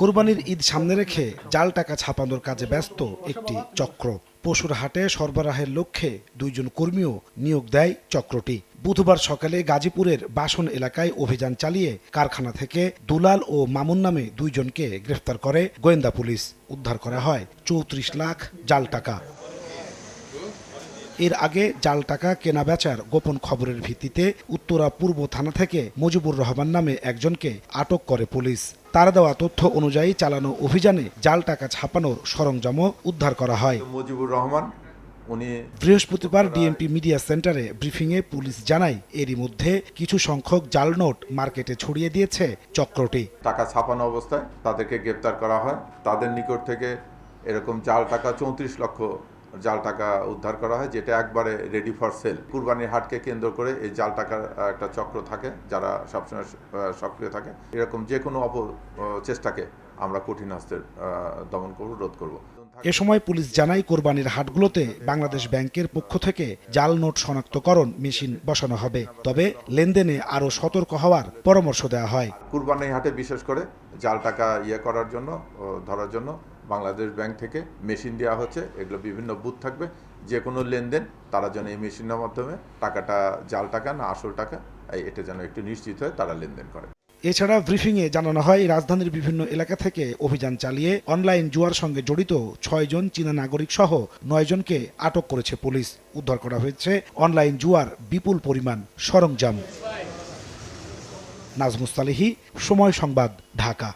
কোরবানির ঈদ সামনে রেখে জাল টাকা ছাপানোর কাজে ব্যস্ত একটি চক্র। পশুর হাটে সরবরাহের লক্ষ্যে 2 জন কর্মীও নিয়োগ দেয় চক্রটি। বুধবার সকালে গাজীপুরের বাসন এলাকায় অভিযান চালিয়ে কারখানা থেকে দুলাল ও মামুন নামে 2 জনকে গ্রেফতার করে গোয়েন্দা পুলিশ। উদ্ধার করা হয় 34 লাখ জাল টাকা। এর আগে জাল টাকা কেনা বেচার গোপন খবরের ভিত্তিতে উত্তরা পূর্ব থানা থেকে মুজিবুর রহমান নামে একজনকে আটক করে পুলিশ। তার দেওয়া তথ্য অনুযায়ী চালানো অভিযানে জাল টাকা ছাপানোর সরঞ্জামও উদ্ধার করা হয়। মুজিবুর রহমান উনি বৃহস্পতিবার ডিএমপি মিডিয়া সেন্টারে ব্রিফিংয়ে পুলিশ জানায় এরই মধ্যে কিছু সংখ্যক জাল নোট মার্কেটে ছড়িয়ে দিয়েছে চক্রটি। টাকা ছাপানো অবস্থায় তাদেরকে গ্রেপ্তার করা হয়। তাদের নিকট থেকে এরকম জাল টাকা 34 লক্ষ জাল টাকা উদ্ধার করা হয়, যেটা একবারে রেডি ফর সেল। কুরবানির হাটকে কেন্দ্র করে এই জাল টাকার একটা চক্র থাকে, যারা সবসময় সক্রিয় থাকে। এরকম যে কোনো চেষ্টাকে আমরা কঠিন হস্তের দমন করব, রোধ করব। এ সময় পুলিশ জানায় কোরবানির হাটগুলোতে বাংলাদেশ ব্যাংকের পক্ষ থেকে জাল নোট শনাক্তকরণ মেশিন বসানো হবে, তবে লেনদেনে আরও সতর্ক হওয়ার পরামর্শ দেওয়া হয়। কুরবানির হাটে বিশেষ করে জাল টাকা করার জন্য, ধরার জন্য বাংলাদেশ ব্যাংক থেকে মেশিন দেওয়া হচ্ছে। এগুলো বিভিন্ন বুথ থাকবে, যে কোনো লেনদেন তারা যেন এই মেশিনের মাধ্যমে টাকাটা জাল টাকা না আসল টাকা, এটা যেন একটু নিশ্চিত হয়ে তারা লেনদেন করে। এছাড়া ব্রিফিংয়ে জানানো হয় রাজধানীর বিভিন্ন এলাকা থেকে অভিযান চালিয়ে অনলাইন জুয়ার সঙ্গে জড়িত 6 জন চীনা নাগরিক সহ 9 জনকে আটক করেছে পুলিশ। উদ্ধার করা হয়েছে অনলাইন জুয়ার বিপুল পরিমাণ সরঞ্জাম। নাজমুস সালেহী, সময় সংবাদ, ঢাকা।